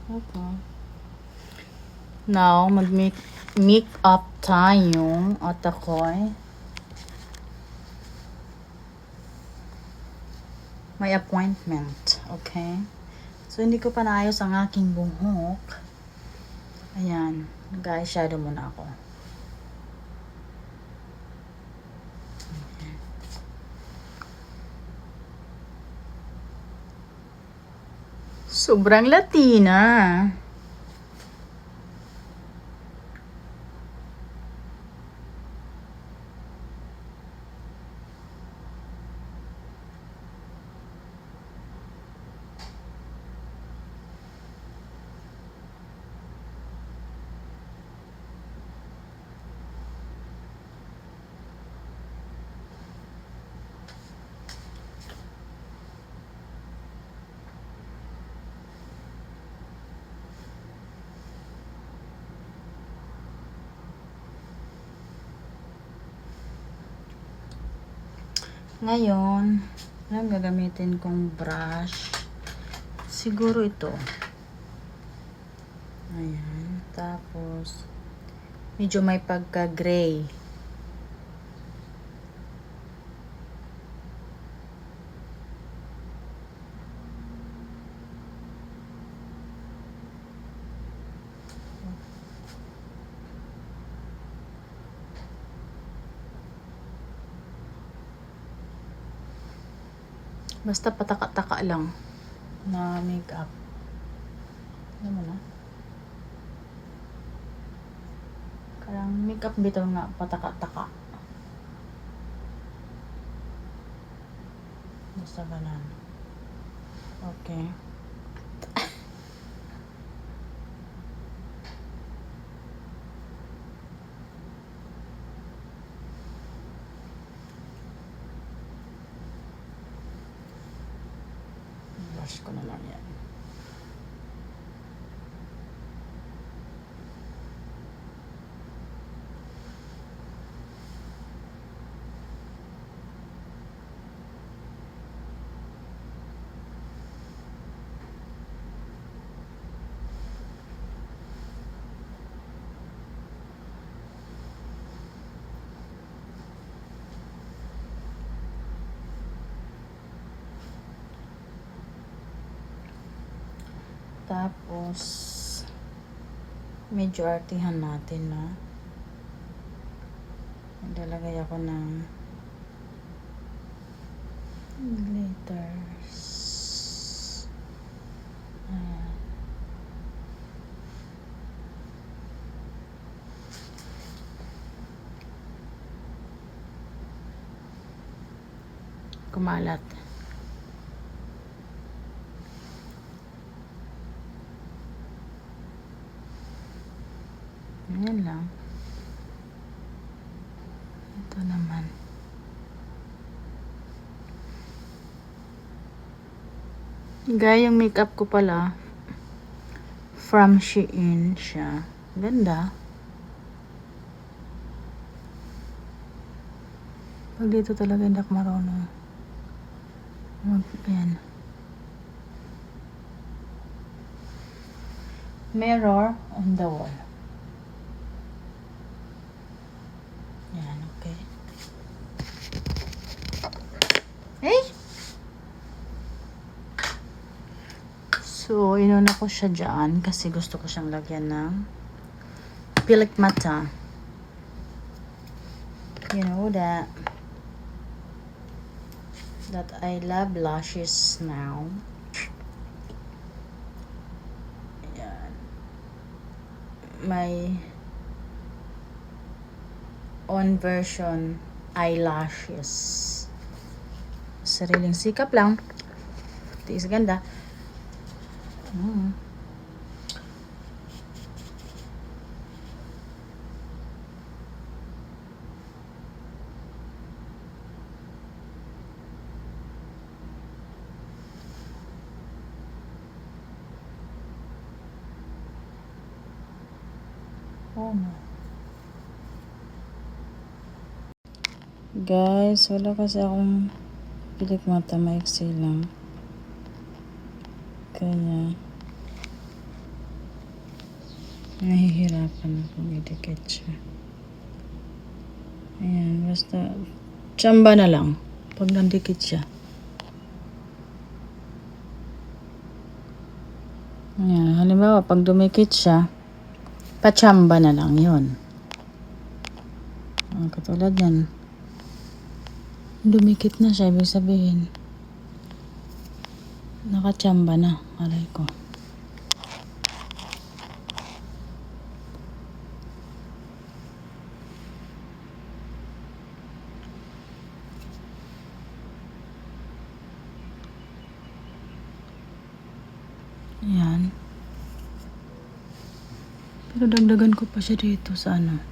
Okay. Now, mag-make up tayo. At ako'y may appointment. Okay? So, hindi ko pa naayos ang aking buhok. Ayan. Nag-eyeshadow muna ako. Sobrang Latina. Ngayon, ang gagamitin kong brush, siguro ito. Ayan. Tapos, medyo may pagka-gray. Basta pataka-taka lang na makeup. Alam mo na? Karang makeup bitaw nga pataka-taka. Basta ganun. Okay. Brush ko na lang yan. Tapos, medyo artihan natin na. Naglalagay ako ng glitters. Ayan. Kumalat. Ayan lang. Ito naman. Gaya yung makeup ko pala. From Shein siya. Ganda. Pag dito talaga hindi ako marunong. Ayan. Mirror on the wall. Yan, okay. Hey! So, inuna ko siya dyan kasi gusto ko siyang lagyan ng pilik mata. You know that I love lashes now. Ayan. My own version eyelashes. Sariling sikap lang. Tiis ganda. Oh no. Guys, wala kasi akong pilik mata, maiksi lang. Kaya Nahihirapan akong idikit siya. Ayan, basta tsamba na lang pag nandikit siya. Ayan, halimbawa pag dumikit siya, patsamba na lang yun. Katulad yan. Dumikit na siya, ibig sabihin nakatsamba na. Aray ko. Ayan. Pero dagdagan ko pa siya dito sa ano.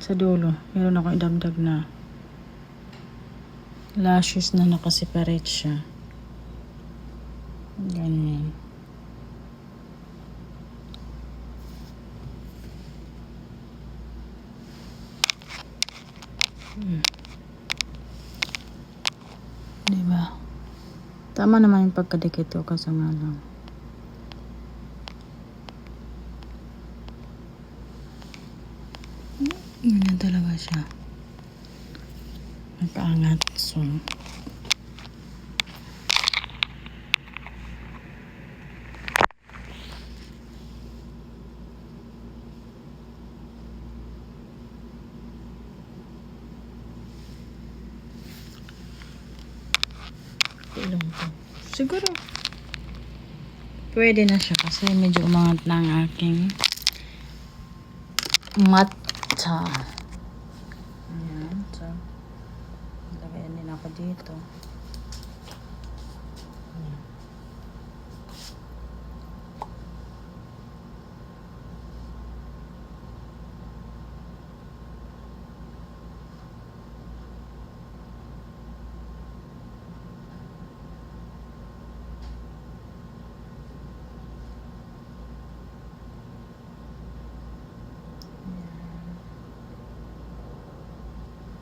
Sa dulo. Meron ako idagdag na lashes na nakaseparate siya. Ganyan. Diba? Tama naman yung pagkadikit ko kasi nga lang. Ganyan talaga siya. Nakaangat. So, ilong ko. Siguro pwede na siya kasi medyo umangat na ang aking mata. Ayan. So, lagayan din ako dito. Ayan.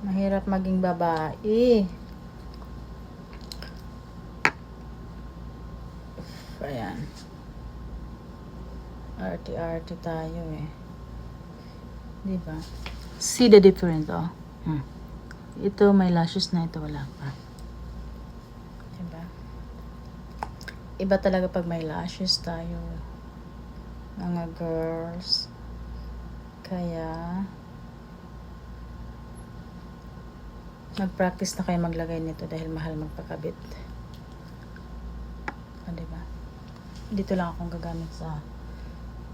Mahirap maging babae. Ayan. Arte-arte tayo eh. Diba? See the difference, oh. Ito may lashes na, ito wala pa. Diba? Iba talaga pag may lashes tayo. Mga girls. Kaya mag-practice na kayo maglagay nito dahil mahal magpakabit. Diba? Dito lang akong gagamit sa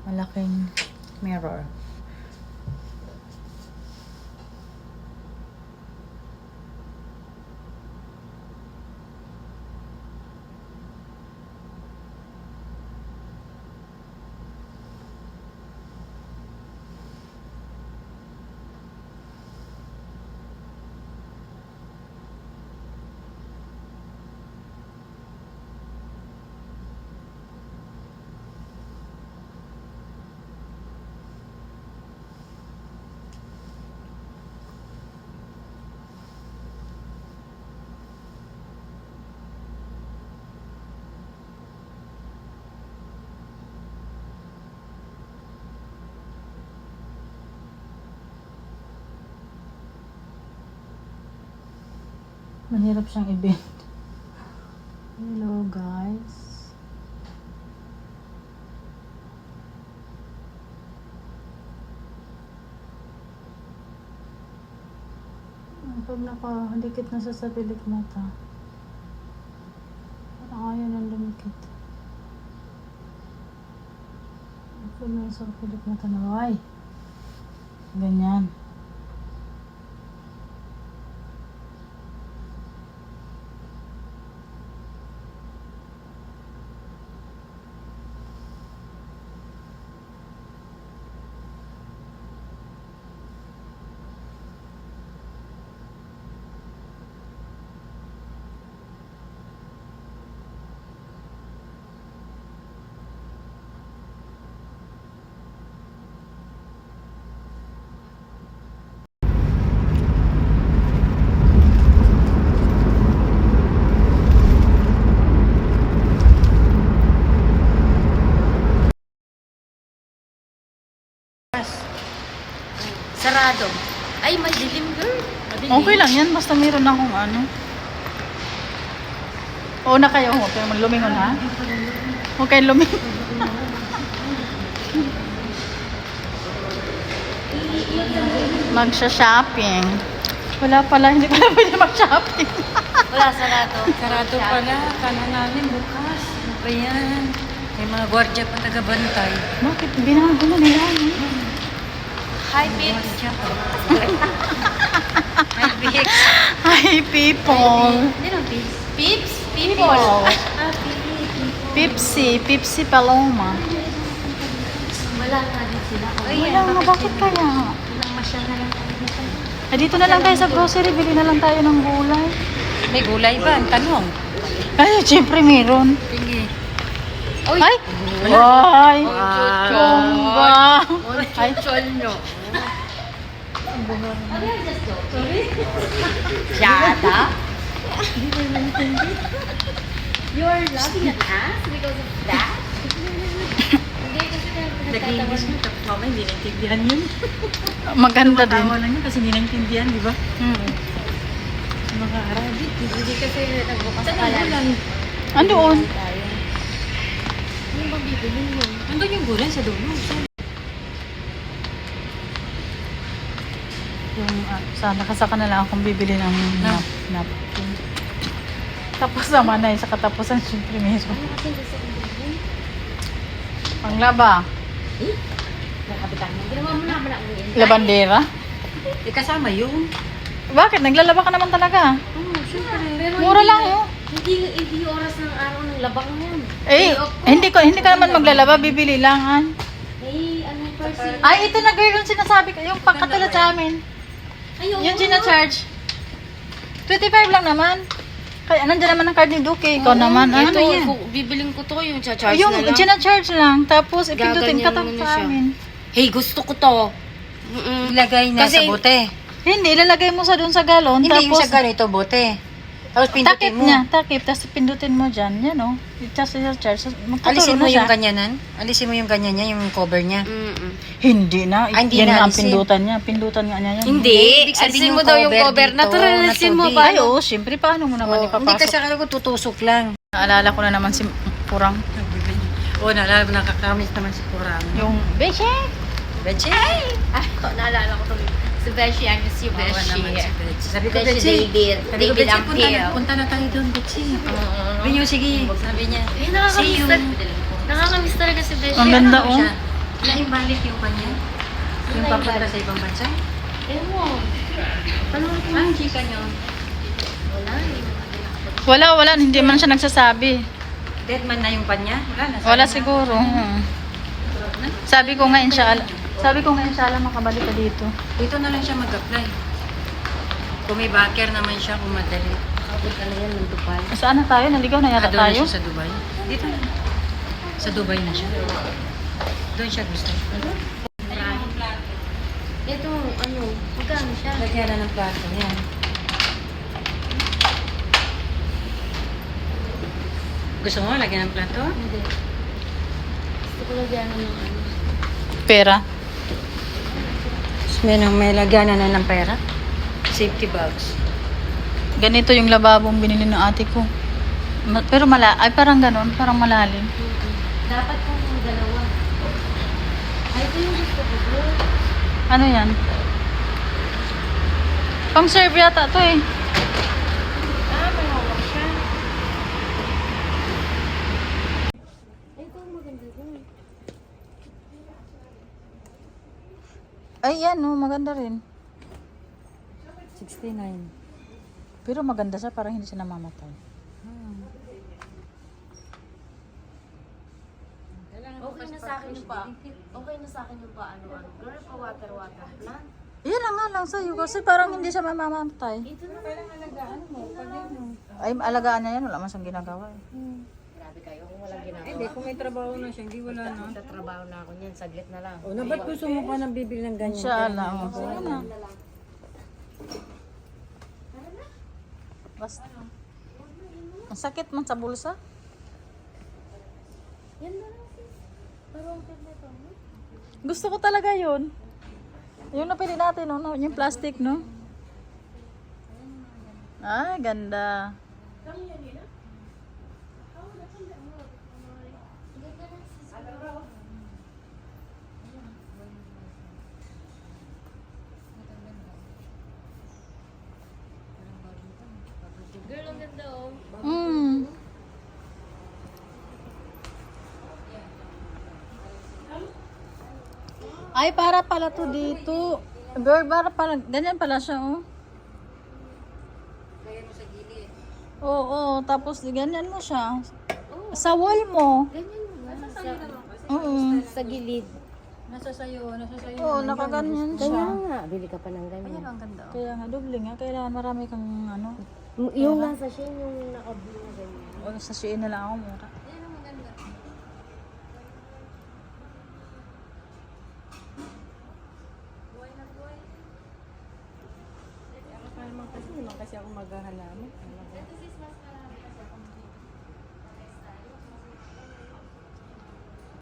malaking mirror. Mahirap siyang i-bend. Hello guys. Pag nakadikit na sa pilik mata, parang ayaw nang lumikit. Pag na sa pilik mata na, ay, ganyan. Sarado. Ay, madilim, girl. Madilim. Okay lang yan, basta meron akong ano. Oo na kayo, huwag kayo lumingon ha. Huwag kayo lumingon. Magsha-shopping. Wala pala, hindi pala pwede mag-shopping. Wala, sarado. Sarado pala, kala namin bukas. Ano ba yan? May mga gwardiya pa taga-bantay. Bakit? Binago na nila. No? Hi, babes. Ay, Bix. Hi, people. Hindi lang, babes. Peeps? People. Ah, Pipsi. Pipsi Paloma. Wala nga din sila. Wala nga, bakit kaya? Walang masya na lang tayo dito. Ay, dito na lang tayo sa grocery. Bili na lang tayo ng gulay. May gulay ba? Ang tanong. Ay, siyempre meron. Tingin. Uy! Ay! Ay! Wow. Chongga! Ay, Chol nyo. Yata? You're laughing at us because of that? Hindi, kasi Nag-English mo. Tapos mama, hindi naintindihan yun. maganda din. Tawa lang yun kasi hindi naintindihan, di ba? Mga Arabic. Hindi kasi nagbukas Saan pa ang lang. gulay? Andoon. Ano bang bibilin mo? Nandun yung gulay sa dulo. Yung, sana kasaka na lang akong bibili ng napkin. Tapos naman na sa katapusan, siyempre mismo. Ano kasi gusto kong bilhin? Panglaba. Nakabitan mo. Ginawa mo naman ako yun. Labandera. Eh, kasama yun. Bakit? Naglalaba ka naman talaga. Oo, syempre. Pero Mura hindi lang, na- oh. Hindi oras ng araw ng labang yan. Eh, Day off ko. hindi ka naman maglalaba, bibili lang. Eh, ano person? Ay, ito na girl yung sinasabi ko. Yung pagkatulad sa amin. Ay, oo. Yung sina-charge. 25 lang naman. Kaya nandiyan naman ang card ni Duque. Ikaw naman. Ito, Ano yan? bibiling ko to, yung charge Yung na lang. sina-charge lang. Tapos ipindutin ka Gaganyan mo na sa siya. amin. Hey, gusto ko to. Ilagay na Kasi- sa bote. Hindi, ilalagay mo sa doon sa galon. Hindi yung tapos, sa ganito bote. Tapos takip pindutin mo. niya. Takip. Tapos pindutin mo dyan. Yan o. Tapos i-charge. Magtuturo Alisin mo na siya. yung ganyanan. Alisin mo yung ganyan niya, yung cover niya. Hindi na. Ah, hindi yan na, nga ang alisin. pindutan niya. Pindutan nga niya yan. Hindi, Ibig sabihin alisin yung mo daw yung cover cover. dito, Natural, alisin mo natubi. pa. Ay, oo. Siyempre, paano mo naman Oh, hindi kasi ipapasok? akala ko tutusok lang. Naalala ko na naman si Purang. Oo, nakakamiss naman si Kurang. Yung, Beche! Beche? Ay, naalala ko to. Si Beshi, ang si Oo Beshi. naman si Beche. Sabi ko, Beshi Beche. David. Sabi ko, David Beche, Ampil. punta na tayo doon, Beche. Sabi niyo, sige. Sabi niya. Eh, nakakamiss yung- nakakamiss talaga si Beshi. Ang ganda, oh. siya? Naimbalik yung kanya. Yung papunta sa ibang bansa. Eh mo. Ano Ang chika niyo. Wala eh. Wala. Hindi man siya nagsasabi. Dead man na yung kanya? Wala na. Wala siguro. Sabi ko nga, inshallah. Sabi ko nga, inshallah, makabalik ka dito. Dito na lang siya mag-apply. Kung may backer naman siya, kung madali. Punta na yan ng Dubai. Saan na tayo? Naligaw na yata Doon na tayo? siya sa Dubai. Dito na. Sa Dubai na siya. Doon siya gusto. Ito, ano, magkano siya? Lagyan na ng plato. Yan. Gusto mo lagyan ng plato? Hindi. Gusto ko lagyan ng ano. Pera. May lagyan na ng pera. Safety bags. Ganito yung lababong binili ng ate ko. Pero ay parang ganon, parang malalim. Dapat kung dalawa. Ay, ito yung gusto ko, bro. Ano yan? Pang serve yata to eh. Ah, may hawak siya. Ito, maganda din. Ay yan, no, maganda rin. 69. Pero maganda siya, parang hindi siya namamatay. Okay na sa akin yung pa. Okay na sa akin yung pa, ano. Girl, pa water plant. Yan na nga lang sa'yo kasi parang hindi siya mamamatay. Ito na. Ay, alagaan niya yan, wala man siyang ginagawa eh. Grabe kayo, kung walang ginagawa. Hindi, kung may trabaho na siya, hindi wala na. Sa trabaho na ako niyan, saglit na lang. O, na ba't gusto mo pa nang bibili ng ganyan? Inshallah, oh. Sige na. Basta. Ang sakit man sa bulsa. Yan na lang, sis. Pero ang cute na ito. Gusto ko talaga yun. Yung napili natin, no? Yung plastic, no? Ay, ganda. Girl, ang ganda oh. Mm. Ay, para pala to dito. Bird, para pala, ganyan pala siya, oh. Kaya mo sa gilid. Oo, tapos ganyan mo siya. Sa wall mo. Ganyan mo ba? Oo. Sa gilid. Nasa sayo. Oo, nakaganyan siya. Kaya nga, bili ka pa ng ganyan. Ang ganda. Kaya nga, doble nga. Kailangan marami kang ano. Yung nasa siya, yung naka-blue na ganyan. O, sa Shein na lang ako mura. Yan ang maganda. Kasi naman kasi ako maghahalaman. Ito sis, mas